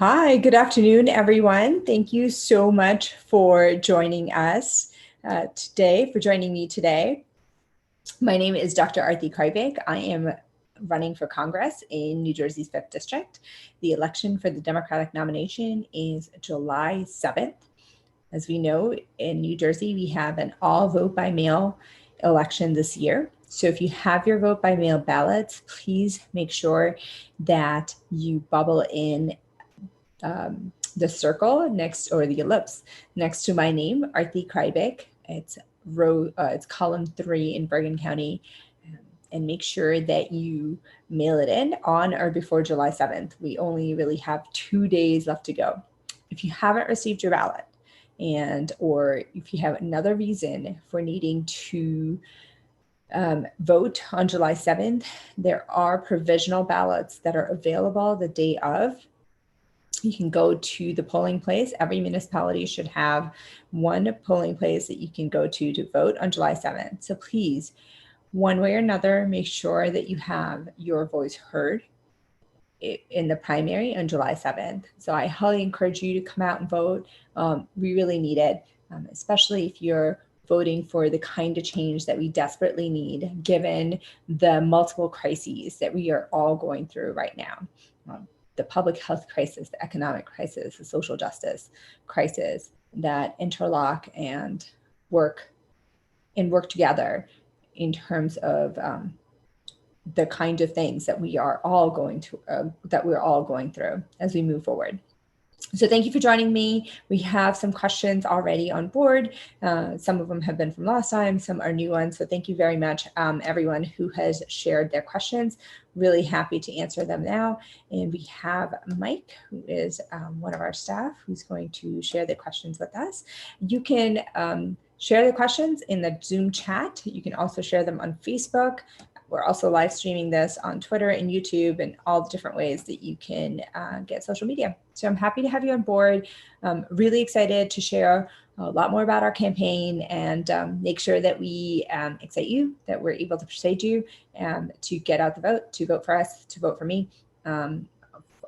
Hi, good afternoon, everyone. Thank you so much for joining us today, for joining me today. My name is Dr. Arati Kreibich. I am running for Congress in New Jersey's 5th District. The election for the Democratic nomination is July 7th. As we know, in New Jersey, we have an all vote by mail election this year. So if you have your vote by mail ballots, please make sure that you bubble in the circle next, or the ellipse next to my name, Arati Kreibich. It's column 3 in Bergen County, and make sure that you mail it in on or before July 7th. We only really have 2 days left to go. If you haven't received your ballot, or if you have another reason for needing to vote on July 7th, there are provisional ballots that are available the day of. You can go to the polling place. Every municipality should have one polling place that you can go to vote on July 7th. So please, one way or another, make sure that you have your voice heard in the primary on July 7th. So I highly encourage you to come out and vote. We really need it, especially if you're voting for the kind of change that we desperately need, given the multiple crises that we are all going through right now. The public health crisis, the economic crisis, the social justice crisis that interlock and work together in terms of the kind of things that we are all going through as we move forward. So thank you for joining me. We have some questions already on board. Some of them have been from last time, some are new ones. So thank you very much, everyone who has shared their questions. Really happy to answer them now. And we have Mike, who is one of our staff, who's going to share the questions with us. You can share the questions in the Zoom chat. You can also share them on Facebook. We're also live streaming this on Twitter and YouTube and all the different ways that you can get social media. So I'm happy to have you on board. Really excited to share a lot more about our campaign and make sure that we excite you, that we're able to persuade you to get out the vote, to vote for us, to vote for me on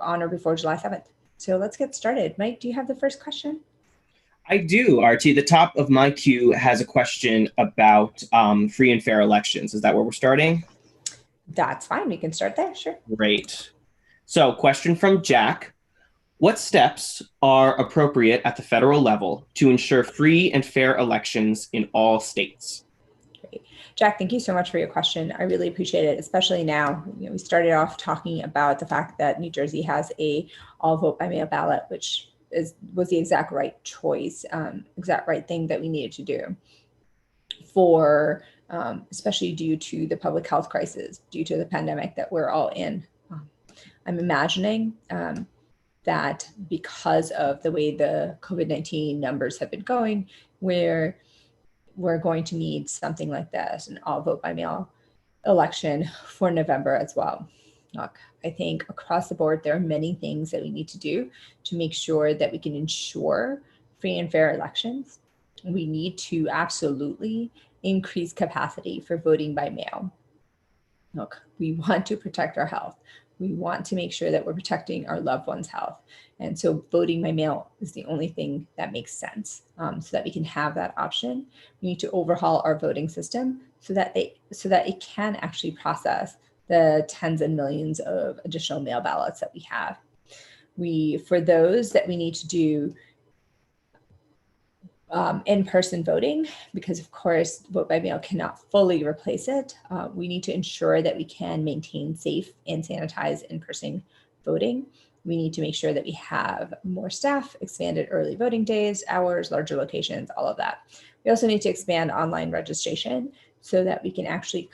or before July 7th. So let's get started. Mike, do you have the first question? I do, Artie. The top of my queue has a question about free and fair elections. Is that where we're starting? That's fine. We can start there. Sure. Great. So, question from Jack. What steps are appropriate at the federal level to ensure free and fair elections in all states? Great. Jack, thank you so much for your question. I really appreciate it, especially now. We started off talking about the fact that New Jersey has a all vote by mail ballot, which was the exact right choice, exact right thing that we needed to do for especially due to the public health crisis, due to the pandemic that we're all in. I'm imagining that because of the way the COVID-19 numbers have been going, we're going to need something like this, an all vote by mail election for November as well. Look, I think across the board, there are many things that we need to do to make sure that we can ensure free and fair elections. We need to absolutely increase capacity for voting by mail. Look, we want to protect our health. We want to make sure that we're protecting our loved ones' health. And so voting by mail is the only thing that makes sense, so that we can have that option. We need to overhaul our voting system so that it can actually process the tens of millions of additional mail ballots that we have. For those that we need to do in-person voting, because of course vote by mail cannot fully replace it. We need to ensure that we can maintain safe and sanitized in-person voting. We need to make sure that we have more staff, expanded early voting days, hours, larger locations, all of that. We also need to expand online registration so that we can actually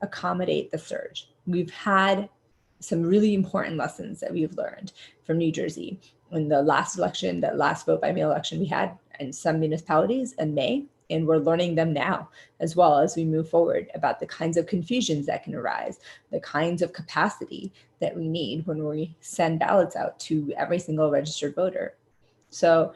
accommodate the surge. We've had some really important lessons that we've learned from New Jersey. In the last election, that last vote by mail election we had in some municipalities in May, and we're learning them now as well as we move forward about the kinds of confusions that can arise, the kinds of capacity that we need when we send ballots out to every single registered voter. So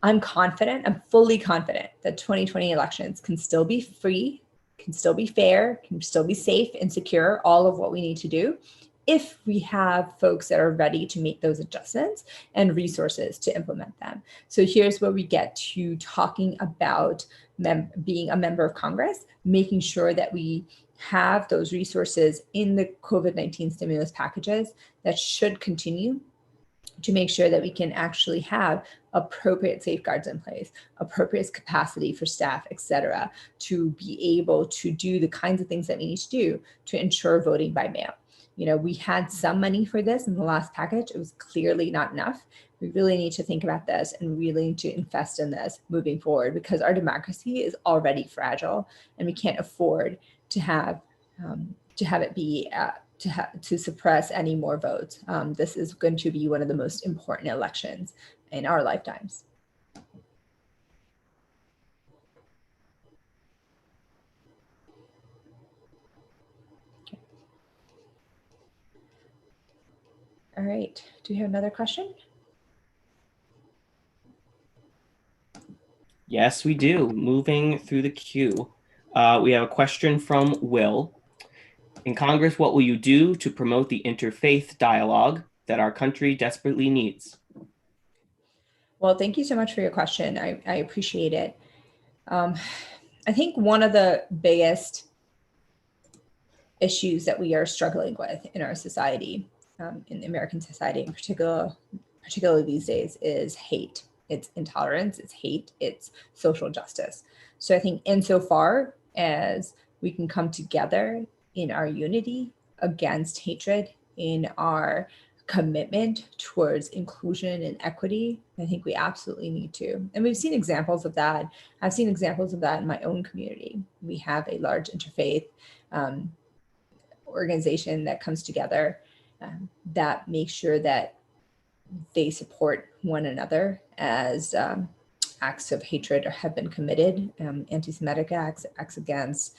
I'm fully confident that 2020 elections can still be free, can still be fair, can still be safe and secure, all of what we need to do. if we have folks that are ready to make those adjustments and resources to implement them. So here's where we get to talking about being a member of Congress, making sure that we have those resources in the COVID-19 stimulus packages that should continue to make sure that we can actually have appropriate safeguards in place, appropriate capacity for staff, et cetera, to be able to do the kinds of things that we need to do to ensure voting by mail. You know, we had some money for this in the last package. It was clearly not enough. We really need to think about this and really need to invest in this moving forward, because our democracy is already fragile and we can't afford to have it be to suppress any more votes. This is going to be one of the most important elections in our lifetimes. Okay. All right, do we have another question? Yes, we do. Moving through the queue. We have a question from Will. In Congress, what will you do to promote the interfaith dialogue that our country desperately needs? Well, thank you so much for your question. I appreciate it. I think one of the biggest issues that we are struggling with in our society, in the American society in particular, particularly these days, is hate. It's intolerance, it's hate, it's social justice. So I think insofar as we can come together in our unity against hatred, in our commitment towards inclusion and equity, I think we absolutely need to. And we've seen examples of that. I've seen examples of that in my own community. We have a large interfaith organization that comes together that makes sure that they support one another as acts of hatred have been committed, anti-Semitic acts, acts against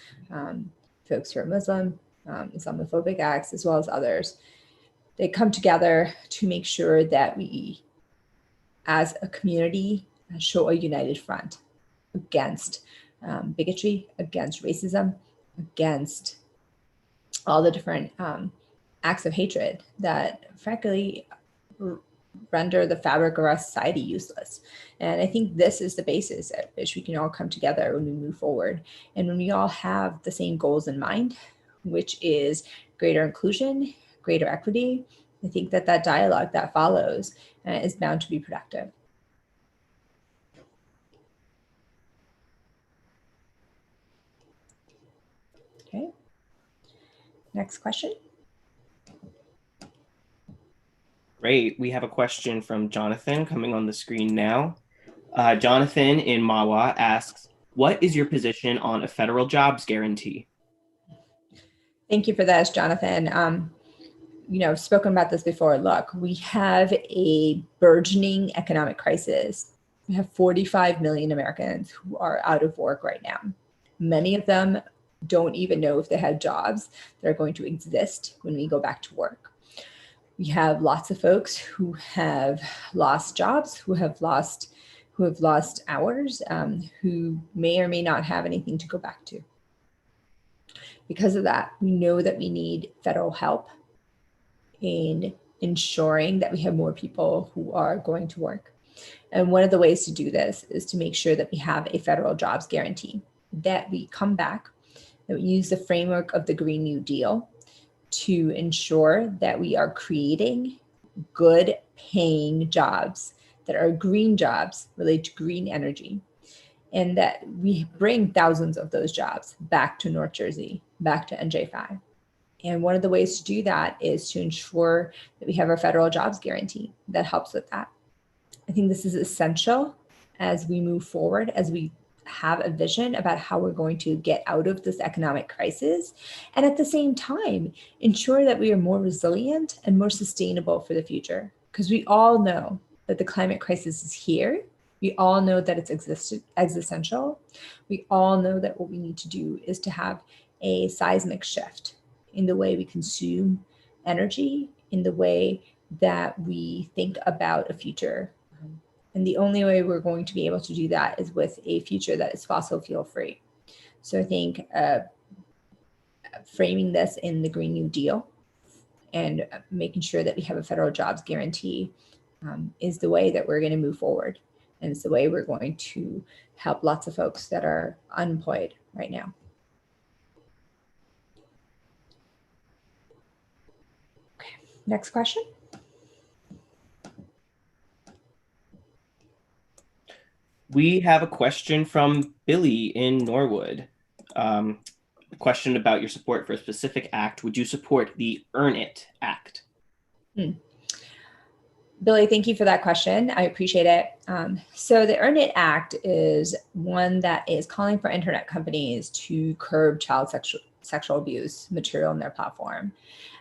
folks who are Muslim, Islamophobic acts, as well as others. They come together to make sure that we, as a community, show a united front against bigotry, against racism, against all the different acts of hatred that, frankly, render the fabric of our society useless. And I think this is the basis at which we can all come together when we move forward. And when we all have the same goals in mind, which is greater inclusion, greater equity, I think that that dialogue that follows is bound to be productive. Okay. Next question. Great. We have a question from Jonathan coming on the screen now. Jonathan in Mawa asks, what is your position on a federal jobs guarantee? Thank you for this, Jonathan. You know, I've spoken about this before. Look, we have a burgeoning economic crisis. We have 45 million Americans who are out of work right now. Many of them don't even know if they have jobs that are going to exist when we go back to work. We have lots of folks who have lost jobs, who have lost hours, who may or may not have anything to go back to. Because of that, we know that we need federal help in ensuring that we have more people who are going to work. And one of the ways to do this is to make sure that we have a federal jobs guarantee, that we come back, that we use the framework of the Green New Deal to ensure that we are creating good paying jobs that are green jobs related to green energy, and that we bring thousands of those jobs back to North Jersey, back to NJ5. And one of the ways to do that is to ensure that we have a federal jobs guarantee that helps with that. I think this is essential as we move forward, as we have a vision about how we're going to get out of this economic crisis, and at the same time ensure that we are more resilient and more sustainable for the future, because we all know that the climate crisis is here. We all know that it's existential. We all know that what we need to do is to have a seismic shift in the way we consume energy, in the way that we think about a future. And the only way we're going to be able to do that is with a future that is fossil fuel free. So I think framing this in the Green New Deal and making sure that we have a federal jobs guarantee is the way that we're going to move forward. And it's the way we're going to help lots of folks that are unemployed right now. Okay, next question. We have a question from Billy in Norwood. A question about your support for a specific act. Would you support the ERNET Act? Billy, thank you for that question. I appreciate it. So the ERNET Act is one that is calling for internet companies to curb child sexual abuse material in their platform.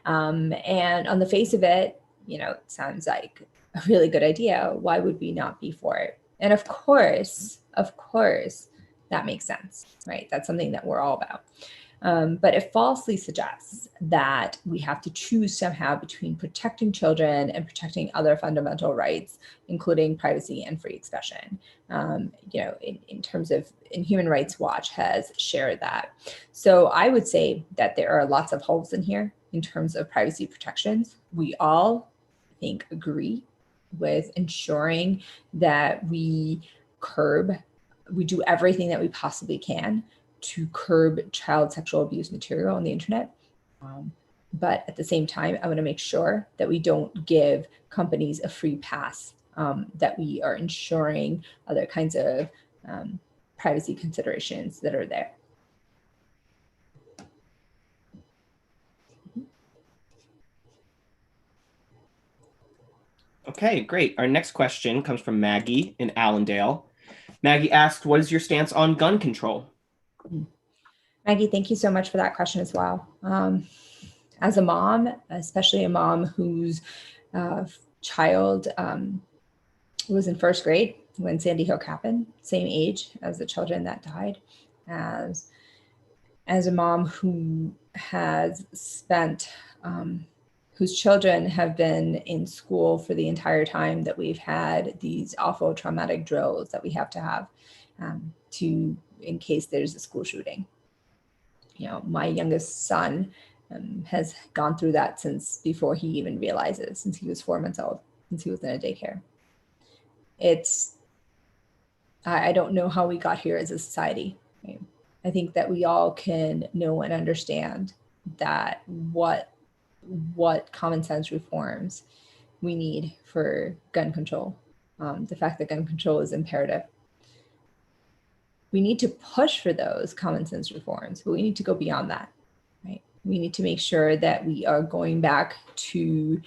And on the face of it, it sounds like a really good idea. Why would we not be for it? And of course, that makes sense, right? That's something that we're all about. But it falsely suggests that we have to choose somehow between protecting children and protecting other fundamental rights, including privacy and free expression. In terms of, Human Rights Watch has shared that. So I would say that there are lots of holes in here in terms of privacy protections. We all, I think, agree with ensuring that we do everything that we possibly can to curb child sexual abuse material on the internet. But at the same time, I want to make sure that we don't give companies a free pass, that we are ensuring other kinds of privacy considerations that are there. Okay, great. Our next question comes from Maggie in Allendale. Maggie asked, what is your stance on gun control? Maggie, thank you so much for that question as well. As a mom, especially a mom whose child was in first grade when Sandy Hook happened, same age as the children that died, as a mom who has spent, whose children have been in school for the entire time that we've had these awful traumatic drills that we have to have in case there's a school shooting. My youngest son has gone through that since before he even realizes, since he was 4 months old, since he was in a daycare. I don't know how we got here as a society. Right? I think that we all can know and understand that what common sense reforms we need for gun control. The fact that gun control is imperative. We need to push for those common sense reforms, but we need to go beyond that, right? We need to make sure that we are going back to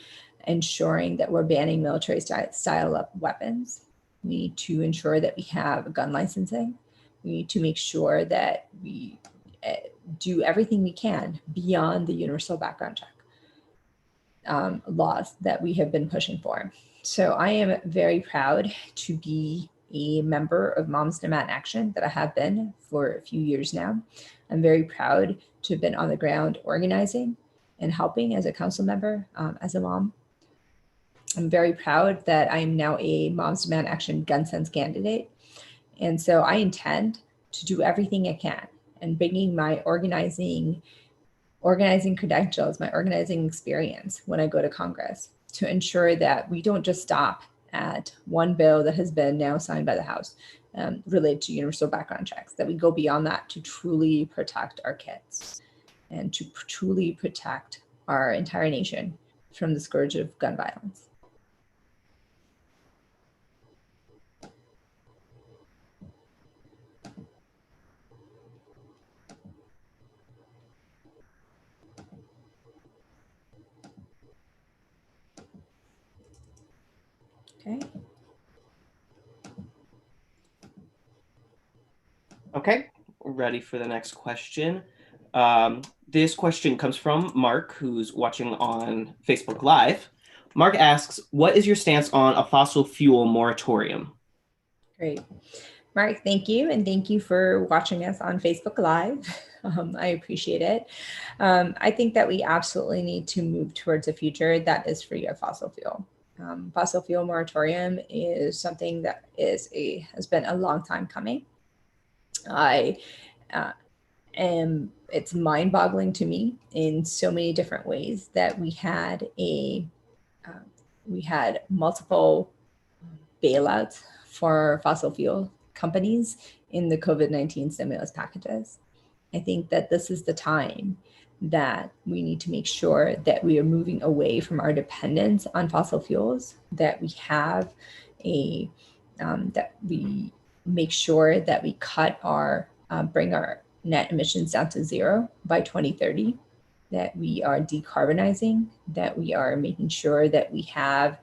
ensuring that we're banning military style weapons. We need to ensure that we have gun licensing. We need to make sure that we do everything we can beyond the universal background check laws that we have been pushing for. So I am very proud to be a member of Moms Demand Action, that I have been for a few years now. I'm very proud to have been on the ground organizing and helping as a council member, as a mom. I'm very proud that I am now a Moms Demand Action gun sense candidate. And so I intend to do everything I can and bringing my organizing credentials, my organizing experience when I go to Congress to ensure that we don't just stop at one bill that has been now signed by the House related to universal background checks, that we go beyond that to truly protect our kids and to truly protect our entire nation from the scourge of gun violence. Okay, we're ready for the next question. This question comes from Mark, who's watching on Facebook Live. Mark asks, what is your stance on a fossil fuel moratorium? Great. Mark, thank you. And thank you for watching us on Facebook Live. I appreciate it. I think that we absolutely need to move towards a future that is free of fossil fuel. Fossil fuel moratorium is something that has been a long time coming. I am it's mind-boggling to me in so many different ways that we had multiple bailouts for fossil fuel companies in the COVID-19 stimulus packages. I think that this is the time that we need to make sure that we are moving away from our dependence on fossil fuels, that we have that we make sure that we bring our net emissions down to zero by 2030, that we are decarbonizing, that we are making sure that we have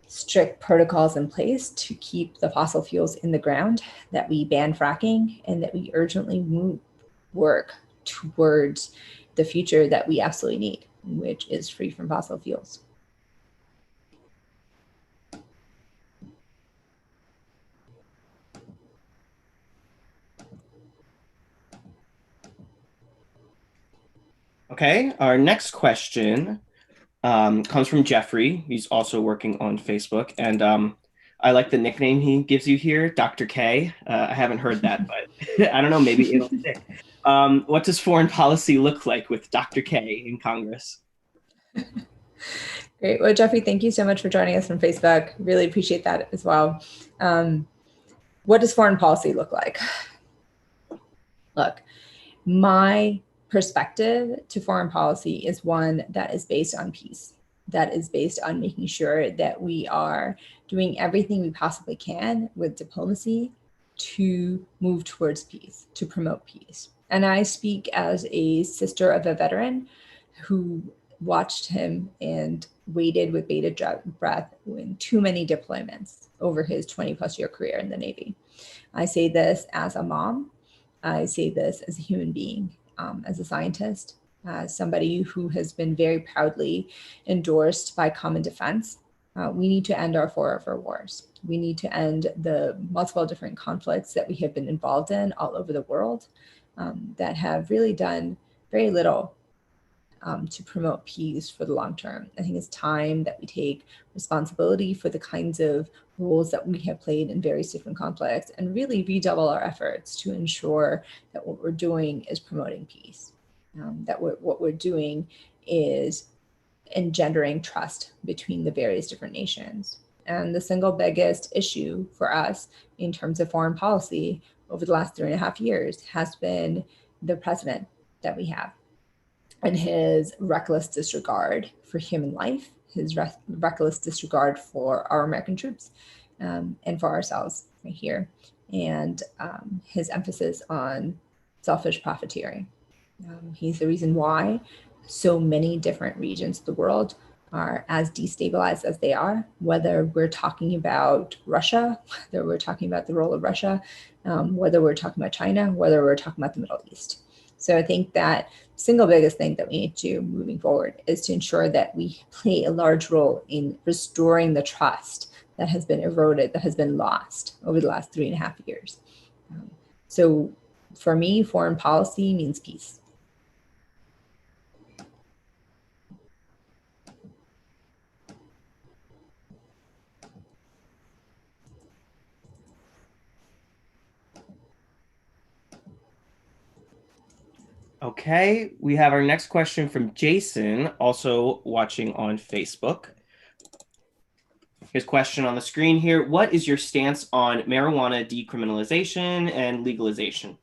strict protocols in place to keep the fossil fuels in the ground, that we ban fracking, and that we urgently work towards the future that we absolutely need, which is free from fossil fuels. Okay, our next question comes from Jeffrey. He's also working on Facebook, and I like the nickname he gives you here, Dr. K. I haven't heard that, but I don't know, maybe it'll stick. What does foreign policy look like with Dr. K in Congress? Great. Well, Jeffrey, thank you so much for joining us from Facebook. Really appreciate that as well. What does foreign policy look like? Look, my perspective to foreign policy is one that is based on peace, that is based on making sure that we are doing everything we possibly can with diplomacy to move towards peace, to promote peace. And I speak as a sister of a veteran who watched him and waited with bated breath in too many deployments over his 20+ year career in the Navy. I say this as a mom. I say this as a human being, as a scientist, as somebody who has been very proudly endorsed by Common Defense. We need to end our forever wars. We need to end the multiple different conflicts that we have been involved in all over the world that have really done very little to promote peace for the long term. I think it's time that we take responsibility for the kinds of roles that we have played in various different conflicts and really redouble our efforts to ensure that what we're doing is promoting peace, that what we're doing is engendering trust between the various different nations. And the single biggest issue for us in terms of foreign policy over the last 3.5 years has been the president that we have and his reckless disregard for human life, his reckless disregard for our American troops and for ourselves right here, and his emphasis on selfish profiteering. He's the reason why so many different regions of the world are as destabilized as they are, whether we're talking about Russia, whether we're talking about the role of Russia, whether we're talking about China, whether we're talking about the Middle East. So I think that the single biggest thing that we need to do moving forward is to ensure that we play a large role in restoring the trust that has been eroded, that has been lost over the last 3.5 years. So for me, foreign policy means peace. Okay, we have our next question from Jason, also watching on Facebook. His question on the screen here: what is your stance on marijuana decriminalization and legalization?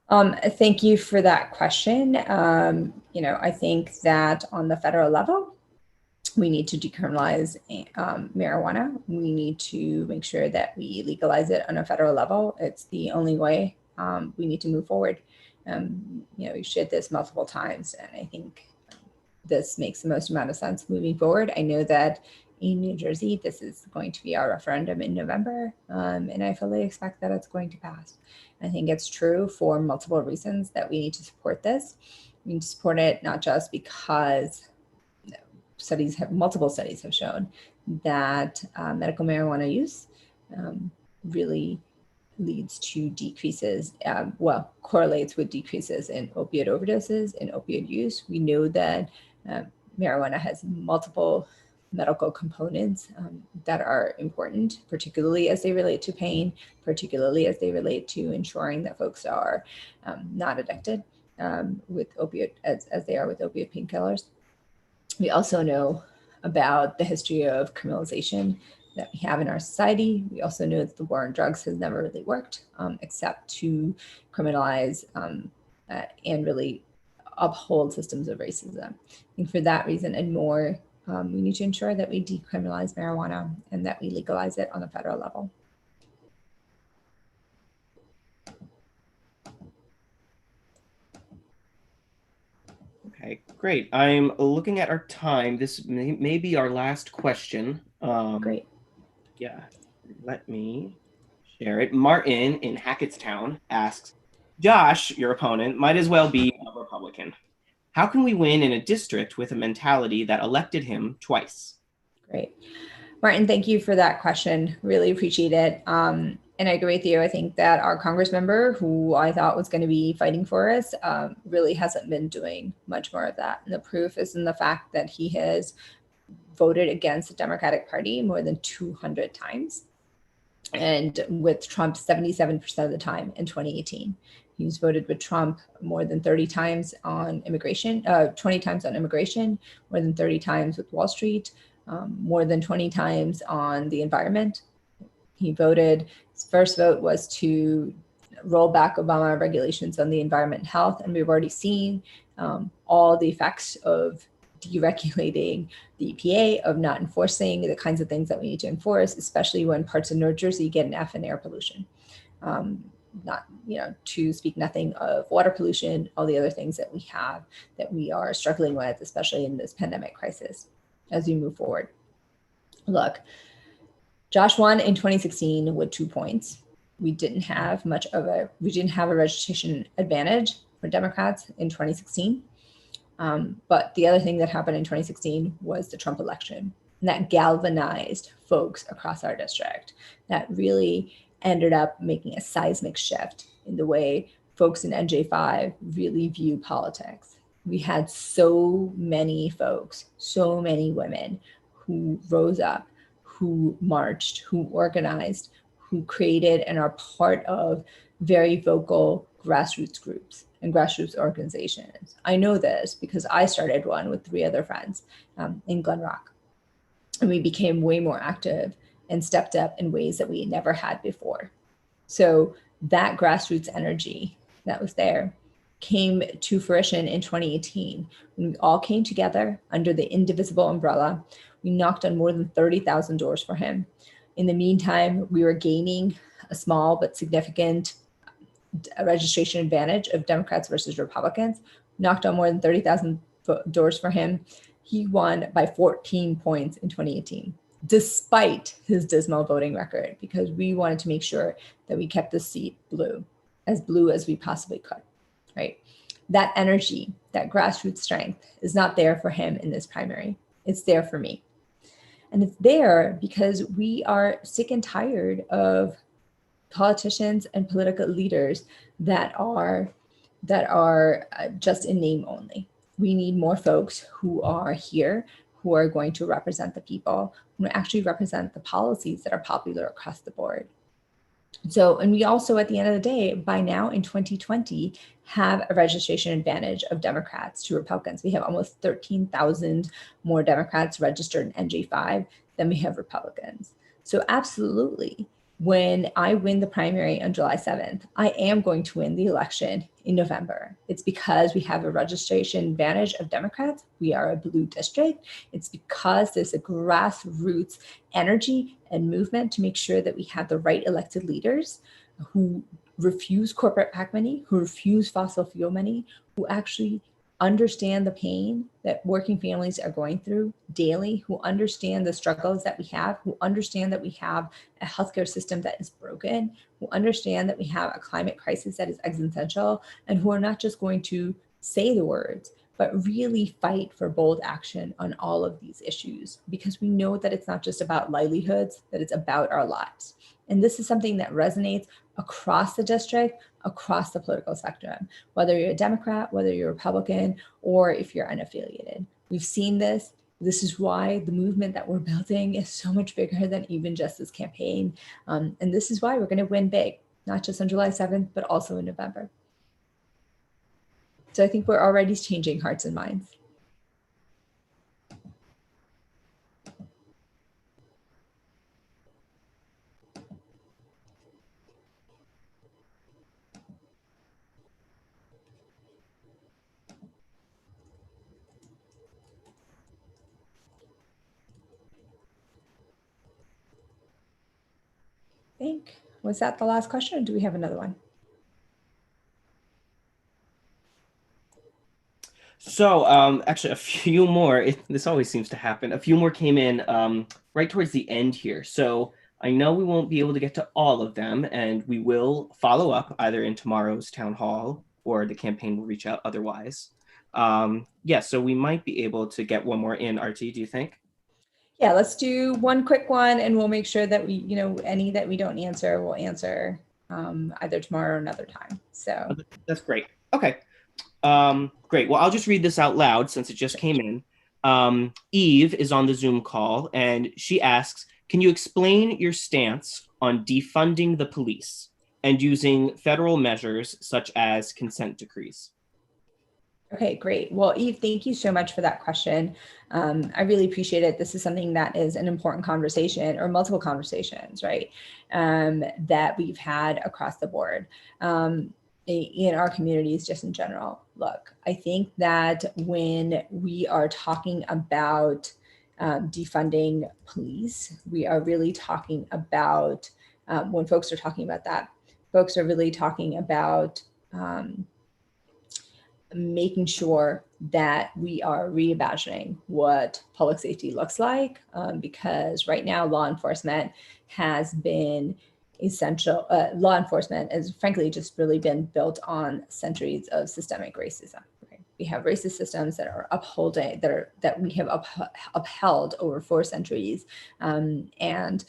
Thank you for that question. I think that on the federal level, we need to decriminalize marijuana. We need to make sure that we legalize it on a federal level. It's the only way we need to move forward. We've shared this multiple times, and I think this makes the most amount of sense moving forward. I know that in New Jersey, this is going to be our referendum in November, and I fully expect that it's going to pass. I think it's true for multiple reasons that we need to support this. We need to support it not just because multiple studies have shown that medical marijuana use really leads to decreases, correlates with decreases in opioid overdoses and opioid use. We know that marijuana has multiple medical components that are important, particularly as they relate to pain, particularly as they relate to ensuring that folks are not addicted with opiate as they are with opiate painkillers. We also know about the history of criminalization that we have in our society. We also know that the war on drugs has never really worked except to criminalize and really uphold systems of racism. And for that reason and more, we need to ensure that we decriminalize marijuana and that we legalize it on a federal level. Okay, great. I'm looking at our time. This may be our last question. Great. Yeah, let me share it. Martin in Hackettstown asks, Josh, your opponent, might as well be a Republican. How can we win in a district with a mentality that elected him twice? Great. Martin, thank you for that question. Really appreciate it. And I agree with you. I think that our Congress member, who I thought was going to be fighting for us, really hasn't been doing much more of that. And the proof is in the fact that he has voted against the Democratic Party more than 200 times. And with Trump 77% of the time in 2018. He's voted with Trump more than 30 times on immigration, 20 times on immigration, more than 30 times with Wall Street, more than 20 times on the environment. He voted, his first vote was to roll back Obama regulations on the environment and health. And we've already seen all the effects of deregulating the EPA, of not enforcing the kinds of things that we need to enforce, especially when parts of New Jersey get an F in air pollution. Not, to speak nothing of water pollution, all the other things that we have that we are struggling with, especially in this pandemic crisis as we move forward. Look, Josh won in 2016 with 2 points. We didn't have a registration advantage for Democrats in 2016. But the other thing that happened in 2016 was the Trump election, and that galvanized folks across our district. That really ended up making a seismic shift in the way folks in NJ5 really view politics. We had so many folks, so many women who rose up, who marched, who organized, who created and are part of very vocal grassroots groups and grassroots organizations. I know this because I started one with 3 other friends in Glen Rock. And we became way more active and stepped up in ways that we never had before. So that grassroots energy that was there came to fruition in 2018 when we all came together under the indivisible umbrella. We knocked on more than 30,000 doors for him. In the meantime, we were gaining a small but significant registration advantage of Democrats versus Republicans, knocked on more than 30,000 doors for him. He won by 14 points in 2018, despite his dismal voting record, because we wanted to make sure that we kept the seat blue as we possibly could, right? That energy, that grassroots strength is not there for him in this primary. It's there for me. And it's there because we are sick and tired of politicians and political leaders that are just in name only. We need more folks who are here, who are going to represent the people, who actually represent the policies that are popular across the board. So, and we also, at the end of the day, by now in 2020, have a registration advantage of Democrats to Republicans. We have almost 13,000 more Democrats registered in NJ5 than we have Republicans. So absolutely, when I win the primary on July 7th, I am going to win the election in November. It's because we have a registration advantage of Democrats. We are a blue district. It's because there's a grassroots energy and movement to make sure that we have the right elected leaders who refuse corporate PAC money, who refuse fossil fuel money, who actually understand the pain that working families are going through daily, who understand the struggles that we have, who understand that we have a healthcare system that is broken, who understand that we have a climate crisis that is existential, and who are not just going to say the words, but really fight for bold action on all of these issues, because we know that it's not just about livelihoods, that it's about our lives. And this is something that resonates across the district, across the political spectrum, whether you're a Democrat, whether you're a Republican, or if you're unaffiliated. We've seen this This is why the movement that we're building is so much bigger than even just this campaign. And this is why we're going to win big, not just on July 7th, but also in November. So I think we're already changing hearts and minds. I think, was that the last question, or do we have another one? So actually a few more, this always seems to happen. A few more came in right towards the end here. So I know we won't be able to get to all of them, and we will follow up either in tomorrow's town hall or the campaign will reach out otherwise. Yeah, so we might be able to get one more in, Artie, do you think? Yeah, let's do one quick one, and we'll make sure that we, any that we don't answer, we'll answer either tomorrow or another time. So that's great. Okay. Great. Well, I'll just read this out loud since it just came in. Eve is on the Zoom call and she asks, can you explain your stance on defunding the police and using federal measures such as consent decrees? Okay, great. Well, Eve, thank you so much for that question. I really appreciate it. This is something that is an important conversation, or multiple conversations, right, that we've had across the board in our communities, just in general. Look, I think that when we are talking about defunding police, we are really talking about, when folks are talking about that, folks are really talking about making sure that we are reimagining what public safety looks like, because right now law enforcement has been essential. Law enforcement has frankly just really been built on centuries of systemic racism. Right? We have racist systems that are upholding, that we have upheld over 4 centuries, and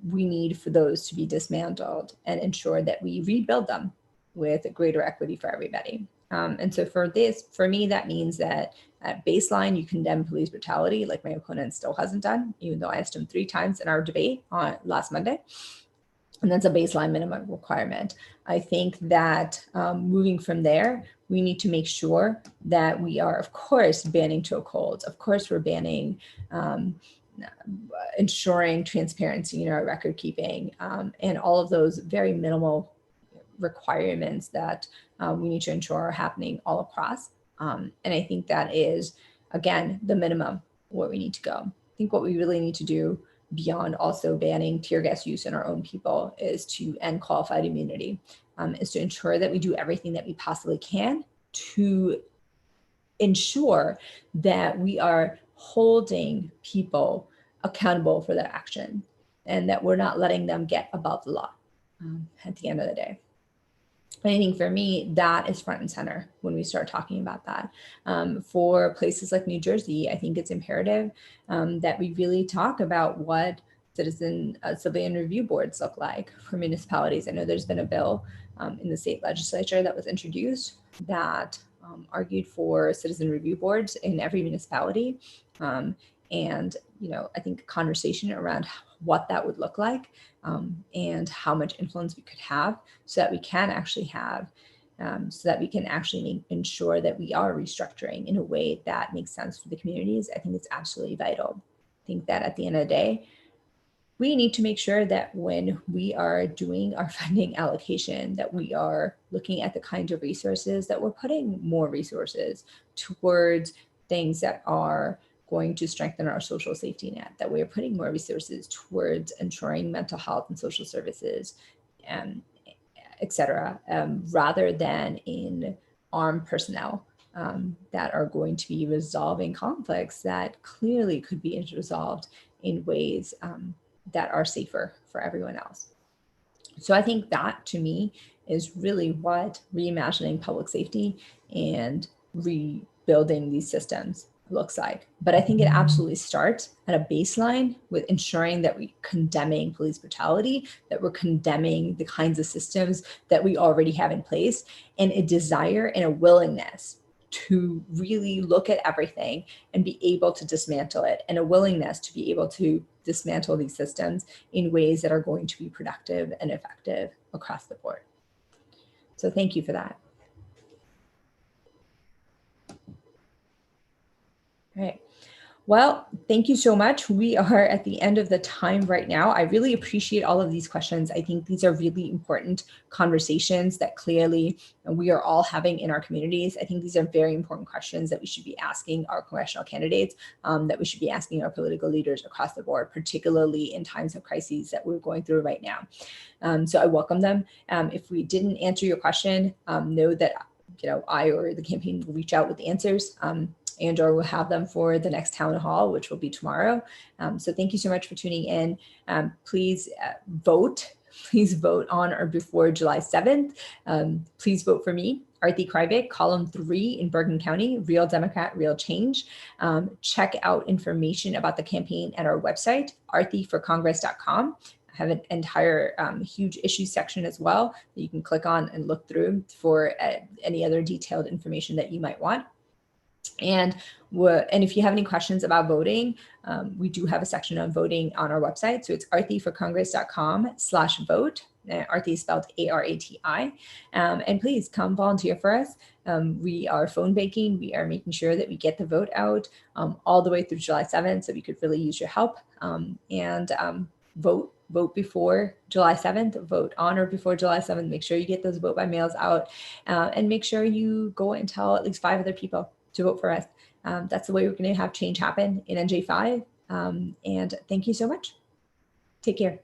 we need for those to be dismantled and ensure that we rebuild them with greater equity for everybody. And so for me, that means that at baseline, you condemn police brutality, like my opponent still hasn't done, even though I asked him 3 times in our debate on last Monday. And that's a baseline minimum requirement. I think that moving from there, we need to make sure that we are, of course, banning chokeholds. Of course, we're banning, ensuring transparency in our record keeping, and all of those very minimal requirements that we need to ensure are happening all across. And I think that is, again, the minimum where we need to go. I think what we really need to do beyond also banning tear gas use in our own people is to end qualified immunity, is to ensure that we do everything that we possibly can to ensure that we are holding people accountable for their action and that we're not letting them get above the law at the end of the day. I think for me, that is front and center when we start talking about that. For places like New Jersey, I think it's imperative that we really talk about what civilian review boards look like for municipalities. I know there's been a bill in the state legislature that was introduced that argued for citizen review boards in every municipality. And, I think a conversation around what that would look like and how much influence we could have so that we can actually have, ensure that we are restructuring in a way that makes sense for the communities. I think it's absolutely vital. I think that at the end of the day, we need to make sure that when we are doing our funding allocation, that we are looking at the kinds of resources that we're putting more resources towards things that are going to strengthen our social safety net, that we're putting more resources towards ensuring mental health and social services, et cetera, rather than in armed personnel that are going to be resolving conflicts that clearly could be resolved in ways that are safer for everyone else. So I think that, to me, is really what reimagining public safety and rebuilding these systems looks like. But I think it absolutely starts at a baseline with ensuring that we're condemning police brutality, that we're condemning the kinds of systems that we already have in place, and a desire and a willingness to really look at everything and be able to dismantle it, and a willingness to be able to dismantle these systems in ways that are going to be productive and effective across the board. So thank you for that. All right. Well, thank you so much. We are at the end of the time right now. I really appreciate all of these questions. I think these are really important conversations that clearly we are all having in our communities. I think these are very important questions that we should be asking our congressional candidates, that we should be asking our political leaders across the board, particularly in times of crises that we're going through right now. So I welcome them. If we didn't answer your question, know that I or the campaign will reach out with answers. And/or we'll have them for the next town hall, which will be tomorrow. So thank you so much for tuning in. Please vote. Please vote on or before July 7th. Please vote for me, Arati Kreibich, column 3 in Bergen County, Real Democrat, Real Change. Check out information about the campaign at our website, aratiforcongress.com. I have an entire huge issues section as well that you can click on and look through for any other detailed information that you might want. And if you have any questions about voting, we do have a section on voting on our website. So it's aratiforcongress.com/vote. Arati is spelled ARATI. And please come volunteer for us. We are phone banking. We are making sure that we get the vote out all the way through July 7th. So we could really use your help. Vote before July 7th, vote on or before July 7th. Make sure you get those vote by mails out, and make sure you go and tell at least 5 other people to vote for us. That's the way we're going to have change happen in NJ5. And thank you so much. Take care.